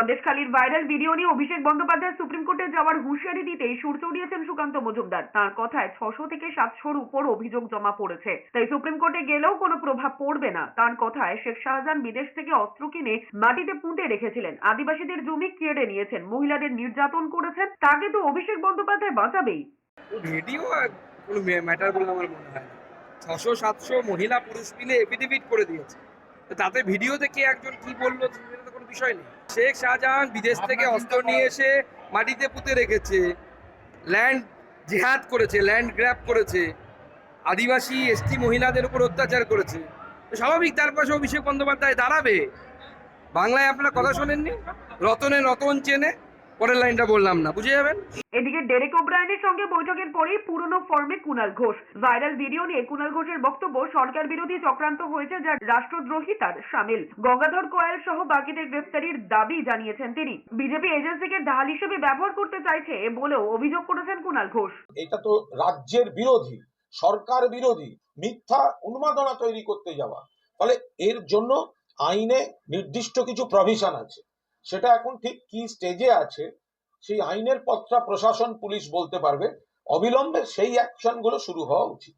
সন্দেশখালীর viral video নিয়ে Abhishek Bandyopadhyay supreme কোর্টে যাওয়ার হুঁশিয়ারি দিতেই সুর চড়িয়েছেন সুকান্ত মজুমদার। তাঁর কথায় 600 থেকে 700-র উপর অভিযোগ জমা পড়েছে, তাই সুপ্রিম কোর্টে গেলেও কোনো প্রভাব পড়বে না। তাঁর কথায় শেখ শাহজাহান বিদেশ থেকে অস্ত্র কিনে মাটিতে পুঁতে রেখেছিলেন, আদিবাসীদের জমি কেড়ে নিয়েছেন, মহিলাদের নির্যাতন করেছেন, তাকে তো অভিষেক বন্দ্যোপাধ্যায় বাঁচাবেই। ভিডিও কোনো ম্যাটার বলে আমার মনে হয় না। 600-700 মহিলা পুরুষ মিলে এফিডেভিট করে দিয়েছে, তো তাতে ভিডিওতে কে একজন কি বললো সেটা তো কোনো বিষয় নেই। শেখ শাহজাহান বিদেশ থেকে অস্ত্র নিয়ে এসে মাটিতে পুঁতে রেখেছে, ল্যান্ড জেহাদ করেছে, ল্যান্ড গ্র্যাব করেছে, আদিবাসী এসটি মহিলাদের উপর অত্যাচার করেছে, তো স্বাভাবিক তার পাশে অভিষেক বন্দ্যোপাধ্যায় দাঁড়াবে। বাংলায় আপনারা কথা শোনেননি, রতনে রতন চেনে, পরের লাইনটা বললাম না, বুঝে যাবেন। এদিকে ডেরেক ওব্রায়েনের সঙ্গে বৈঠকের পরেই পুরনো ফর্মে কুণাল ঘোষ। ভাইরাল ভিডিও নিয়ে কুণাল ঘোষের বক্তব্য, সরকার বিরোধী চক্রান্ত হয়েছে যা রাষ্ট্রদ্রোহী তার সামিল। গঙ্গাধর কোয়েল সহ বাকিদের গ্রেফতারির দাবি জানিয়েছেন তিনি। বিজেপি এজেন্সিকে ঢাল হিসেবে ব্যবহার করতে চাইছে বলেও অভিযোগ করেছেন কুণাল ঘোষ। এটা তো রাজ্যের বিরোধী, সরকার বিরোধী মিথ্যা উন্মাদনা তৈরি করতে যাওয়া। ফলে এর জন্য আইনে নির্দিষ্ট কিছু প্রভিশন আছে, সেটা এখন ঠিক কি স্টেজে আছে সেই আইনের পথটা প্রশাসন পুলিশ বলতে পারবে। অবিলম্বে সেই অ্যাকশন গুলো শুরু হওয়া উচিত।